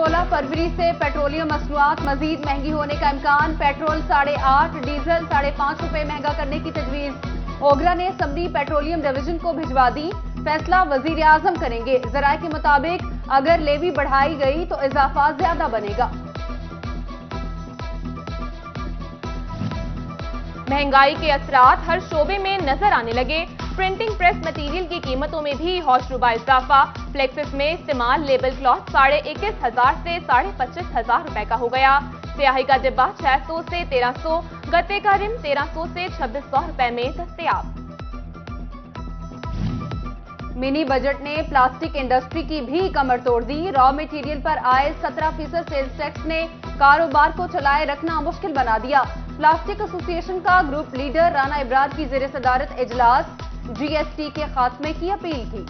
16 फरवरी से पेट्रोलियम मसनूआत मजीद महंगी होने का इम्कान। पेट्रोल 8.5, डीजल 5.5 रुपए महंगा करने की तजवीज। ओगरा ने असम्बली पेट्रोलियम डिवीजन को भिजवा दी। फैसला वजीर आजम करेंगे। जराये के मुताबिक अगर लेवी बढ़ाई गई तो इजाफा ज्यादा बनेगा। महंगाई के असरात हर शोबे में नजर आने लगे। प्रिंटिंग प्रेस मटेरियल की कीमतों में भी हौशरुबा इजाफा। फ्लेक्सिस में इस्तेमाल लेबल क्लॉथ 21,500 से 25,500 रुपए का हो गया। स्याही का डिब्बा 600 से 1300, गत्ते का रिम 1300 से 2600 रुपए में दस्तयाब। मिनी बजट ने प्लास्टिक इंडस्ट्री की भी कमर तोड़ दी। रॉ मटेरियल पर आए 17% सेल्स टैक्स ने कारोबार को चलाए रखना मुश्किल बना दिया। प्लास्टिक एसोसिएशन का ग्रुप लीडर राना इब्रार की जेर सदारत इजलास जीएसटी के खात्मे की अपील की।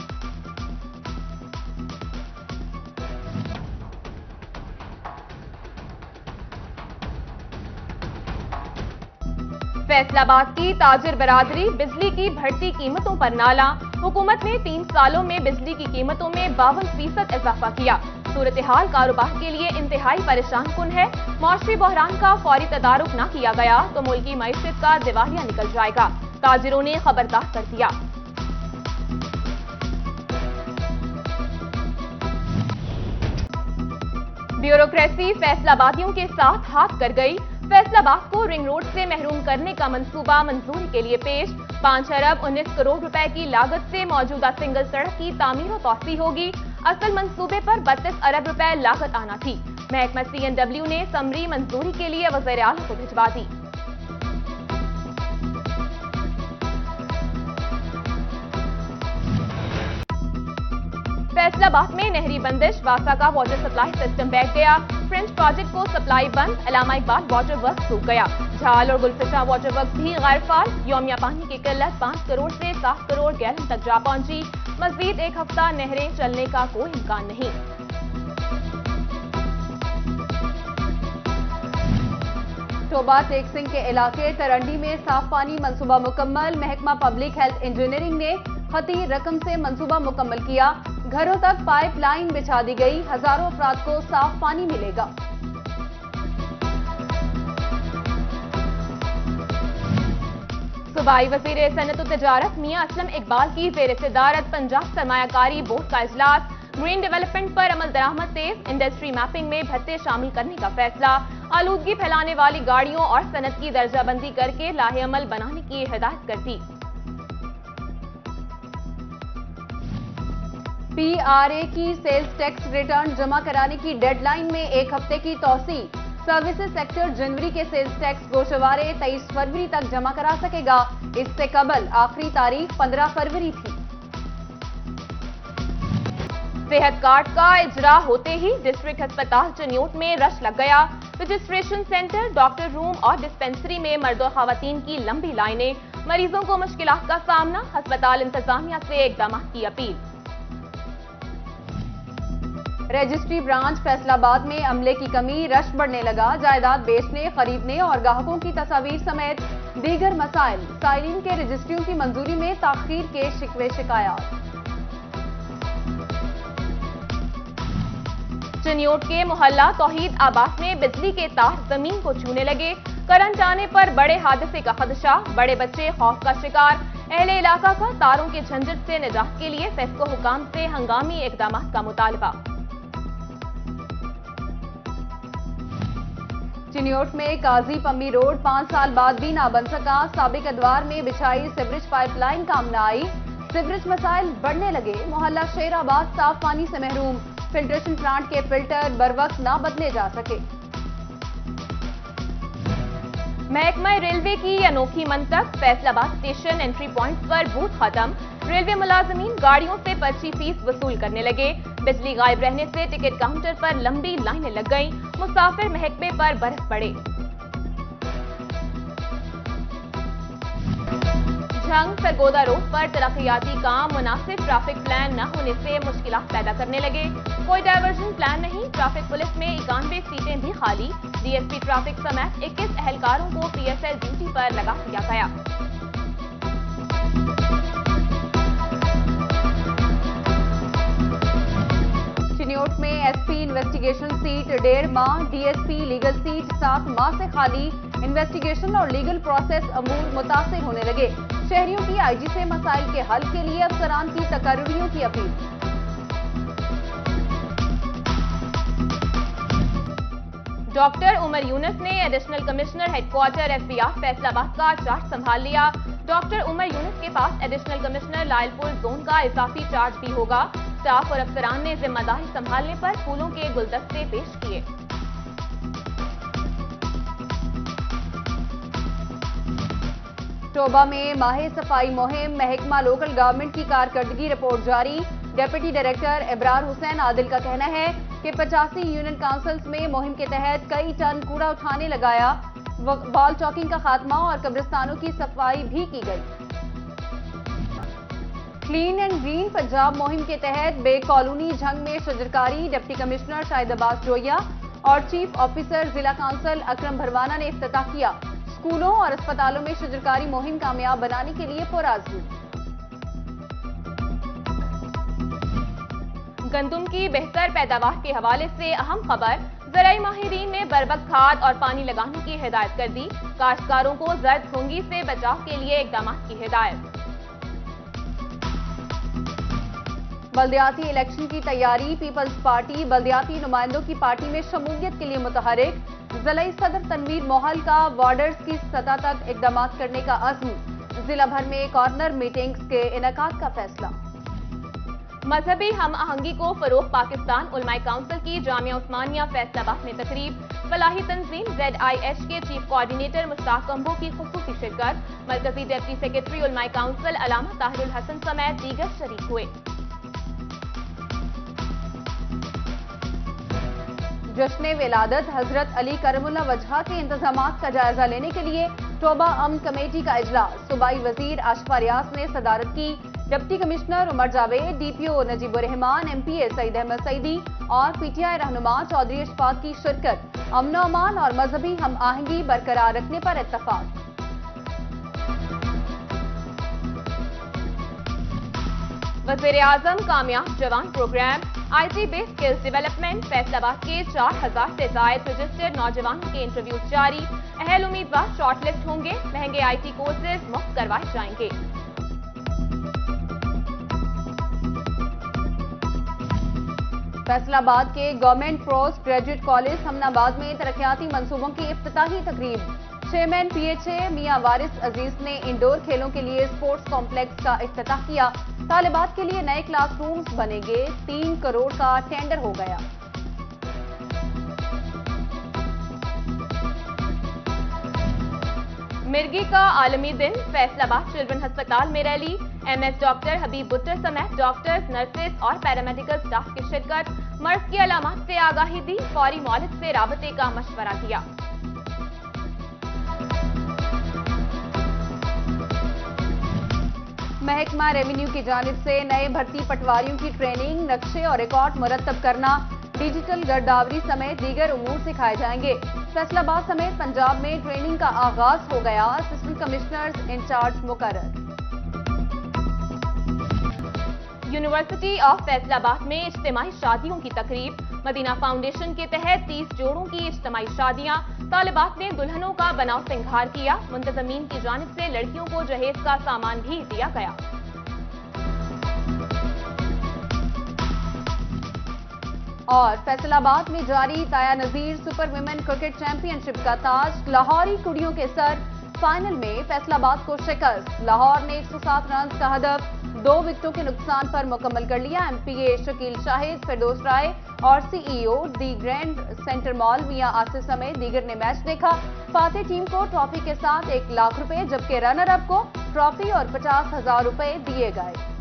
फैसलाबाद की ताजिर बरादरी बिजली की बढ़ती कीमतों पर नाला। हुकूमत ने 3 सालों में बिजली की कीमतों में 52% इजाफा किया। सूरत हाल कारोबार के लिए इंतहाई परेशान कुन है। मौसमी बहरान का फौरी तदारुक न किया गया तो मुल्की मईशत का दिवालिया निकल जाएगा। ताजिरों ने खबरदार कर दिया। ब्यूरोक्रेसी फैसलाबादियों के साथ हाथ कर गई। फैसलाबाद को रिंग रोड से महरूम करने का मंसूबा मंजूरी के लिए पेश। 5 अरब 19 करोड़ रुपए की लागत से मौजूदा सिंगल सड़क की तामीर और तौसी होगी। असल मंसूबे पर 32 अरब रुपए लागत आना थी। महकमा CNW ने समरी मंजूरी के लिए वज़ीर आला को भिजवा दी। फैसलाबाद में नहरी बंदिश। वासा का वाटर सप्लाई सिस्टम बैठ गया। फ्रेंच प्रोजेक्ट को सप्लाई बंद। अलामा इकबाल वाटर वर्क सूख गया। झाल और गुलफिशा वाटर वर्क भी गैर फाल। यौमिया पानी की किल्लत 5 करोड़ से 7 करोड़ गैलन तक जा पहुंची। मजीद 1 हफ्ता नहरें चलने का कोई इम्कान नहीं। टोबा टेक सिंह के इलाके तरंडी में साफ पानी मंसूबा मुकम्मल। महकमा पब्लिक हेल्थ इंजीनियरिंग ने खती रकम से मंसूबा मुकम्मल किया। घरों तक पाइप लाइन बिछा दी गई। हजारों अफराद को साफ पानी मिलेगा। सूबाई वजीर सनअत व तिजारत मियां असलम इकबाल की जेर सदारत पंजाब सरमायाकारी बोर्ड का इजलास। ग्रीन डेवलपमेंट पर अमल दरामद तेज। इंडस्ट्री मैपिंग में भत्ते शामिल करने का फैसला। आलूदगी फैलाने वाली गाड़ियों और सनत की दर्जाबंदी करके लाहे अमल बनाने की हिदायत कर दी। PRA की सेल्स टैक्स रिटर्न जमा कराने की डेडलाइन में 1 हफ्ते की तौसी। सर्विसेज सेक्टर जनवरी के सेल्स टैक्स गोशवारे 23 फरवरी तक जमा करा सकेगा। इससे कबल आखिरी तारीख 15 फरवरी थी। सेहत कार्ड का इजरा होते ही डिस्ट्रिक्ट अस्पताल चनियोट में रश लग गया। रजिस्ट्रेशन सेंटर, डॉक्टर रूम और डिस्पेंसरी में मर्द और खवातीन की लंबी लाइनें। मरीजों को मुश्किलात का सामना। अस्पताल इंतजामिया से इकदाम की अपील। रजिस्ट्री ब्रांच फैसलाबाद में अमले की कमी। रश बढ़ने लगा। जायदाद बेचने, खरीदने और ग्राहकों की तस्वीर समेत दीगर मसाइल। साइलिन के रजिस्ट्रियों की मंजूरी में ताखीर के शिकवे शिकायत। चनियोट के मोहल्ला तौहीद आबाद में बिजली के तार जमीन को छूने लगे। करंट आने पर बड़े हादसे का खदशा। बड़े बच्चे खौफ का शिकार। अहले इलाका का तारों के झंझट से निजात के लिए फेस्को हुकाम से हंगामी इकदाम का मुतालबा। चिनियोट में काजी पम्मी रोड 5 साल बाद भी ना बन सका। साबिक अदवार में बिछाई सिवरेज पाइपलाइन काम न आई। सिवरेज मसाइल बढ़ने लगे। मोहल्ला शेराबाद साफ पानी से महरूम। फिल्ट्रेशन प्लांट के फिल्टर बरवक्त न बदले जा सके। महकमा रेलवे की अनोखी मंतक। फैसलाबाद स्टेशन एंट्री पॉइंट पर बूथ खत्म। रेलवे मुलाजमीन गाड़ियों से पर्ची फीस वसूल करने लगे। बिजली गायब रहने से टिकट काउंटर पर लंबी लाइनें लग गईं। मुसाफिर महकमे पर बरफ पड़े। झंग सरगोदा रोड पर तरक्याती काम। मुनासिब ट्रैफिक प्लान न होने से मुश्किलात पैदा करने लगे। कोई डायवर्जन प्लान नहीं। ट्रैफिक पुलिस में 91 सीटें भी खाली। DSP ट्रैफिक समेत 21 एहलकारों को PSL ड्यूटी पर लगा दिया गया। चिनियोट में SP इन्वेस्टिगेशन सीट 1.5 माह, डीएसपी लीगल सीट 7 माह से खाली। इन्वेस्टिगेशन और लीगल प्रोसेस अमूर मुतासिर होने लगे। शहरियों की आईजी से मसाइल के हल के लिए अफसरान की तकर्रियों की अपील। डॉक्टर उमर यूनुस ने additional commissioner headquarter FBR Faisalabad का चार्ज संभाल लिया। डॉक्टर उमर यूनुस के पास एडिशनल कमिश्नर लायलपुर जोन का इजाफी चार्ज भी होगा। स्टाफ और अफसरान ने जिम्मेदारी संभालने पर फूलों के गुलदस्ते पेश किए। टोबा में माहे सफाई मुहिम, महकमा लोकल गवर्नमेंट की कारकर्दगी रिपोर्ट जारी। डेप्यूटी डायरेक्टर इब्रार हुसैन आदिल का कहना है कि 85 यूनियन काउंसिल्स में मुहिम के तहत कई टन कूड़ा उठाने लगाया। वॉल चॉकिंग का खात्मा और कब्रिस्तानों की सफाई भी की गई। क्लीन एंड ग्रीन पंजाब मुहिम के तहत बे कॉलोनी झंग में शजरकारी। डिप्टी कमिश्नर शाहिद अब्बास जोया और चीफ ऑफिसर जिला काउंसिल अकरम भरवाना ने इफ्तिताह किया। स्कूलों और अस्पतालों में शजरकारी मुहिम कामयाब बनाने के लिए पुरआज़म। गंदुम की बेहतर पैदावार के हवाले से अहम खबर। ज़राई माहिरीन ने बरवक्त खाद और पानी लगाने की हिदायत कर दी। काश्तकारों को जर्द घुंगी से बचाव के लिए इकदाम की हिदायत। बल्दियाती इलेक्शन की तैयारी। पीपल्स पार्टी बल्दियाती नुमाइंदों की पार्टी में शमूलियत के लिए मुतहरिक। जिला सदर तनवीर मोहल का वार्डर्स की सतह तक इकदाम करने का अज़्म। जिला भर में कॉर्नर मीटिंग्स के इनेकाद का फैसला। मजहबी हम आहंगी को फरोग। पाकिस्तान उलमाए काउंसिल की जामिया उस्मानिया फैसलाबाद में तकरीब। फलाही तंजीम ZIH के चीफ कोऑर्डिनेटर मुश्ताक कंबो की खुसूसी शिरकत। मरकजी डिप्टी सेक्रेटरी उलमाए काउंसिल अलामा ताहिरुल हसन समेत दीगर शरीक हुए। जश्न विलादत हजरत अली करमुल्लाह वजहा के इंतजामात का जायजा लेने के लिए टोबा अमन कमेटी का इजलास। सूबाई वजीर आशिफा रियाज ने सदारत की। Deputy commissioner Umar Javed, DPO Najibur Rahman, MPA Saeed Ahmed Saeedi और PTI रहनुमा चौधरी अशफाक की शिरकत। अमन अमान और मजहबी हम आहंगी बरकरार रखने पर इत्तफाक। वज़ीर आज़म कामयाब जवान programme. IT based skills development. Faisalabad के 4000 से जायद रजिस्टर्ड नौजवानों के इंटरव्यू जारी। अहल उम्मीदवार शॉर्टलिस्ट होंगे। महंगे IT कोर्सेज मुफ्त करवाए जाएंगे। फैसलाबाद के government post graduate college Humnabad में तरक्याती मंसूबों की इफ्तिताही तकरीब। चेयरमैन PHA मियां वारिस अजीज ने इंडोर खेलों के लिए स्पोर्ट्स कॉम्प्लेक्स का इफ्तिताह किया। तालिबात के लिए नए क्लासरूम्स बनेंगे। 3 करोड़ का टेंडर हो गया। मिर्गी का आलमी दिन। फैसलाबाद चिल्ड्रन अस्पताल में रैली। MS डॉक्टर हबीब बुट्टर समेत डॉक्टर्स, नर्सेज और पैरामेडिकल स्टाफ की शिरकत। मर्ज की अलामत से आगाही दी। फौरी मौलिद से राबते का मशवरा दिया। महकमा रेवेन्यू की जानिब से नए भर्ती पटवारियों की ट्रेनिंग, नक्शे और रिकॉर्ड मुरतब करना, डिजिटल गिरदावरी समेत दीगर उमूर सिखाए जाएंगे। फैसलाबाद समेत पंजाब में ट्रेनिंग का आगाज हो गया। असिस्टेंट कमिश्नर्स इंचार्ज मुकर्रर। यूनिवर्सिटी ऑफ फैसलाबाद में इज्तिमाई शादियों की तकरीब। मदीना फाउंडेशन के तहत 30 जोड़ों की इज्तिमाई शादियां। तालिबात ने दुल्हनों का बनाव सिंगार किया। मुंतजमीन की जानिब से लड़कियों को जहेज का सामान भी दिया गया। और फैसलाबाद में जारी ताया नजीर सुपर वुमेन क्रिकेट चैंपियनशिप का ताज। लाहौरी कुड़ियों के सर। फाइनल में फैसलाबाद को शिकस्त। लाहौर ने 107 रन का हदफ 2 विकेटों के नुकसान पर मुकम्मल कर लिया। MPA शकील शाहिद, फिरदौस राय और CEO दी ग्रैंड सेंटर मॉल मियां आसिफ समेत दीगर ने मैच देखा। फातेह टीम को ट्रॉफी के साथ 1 लाख रुपए, जबकि रनर अप को ट्रॉफी और 50,000 रुपए दिए गए।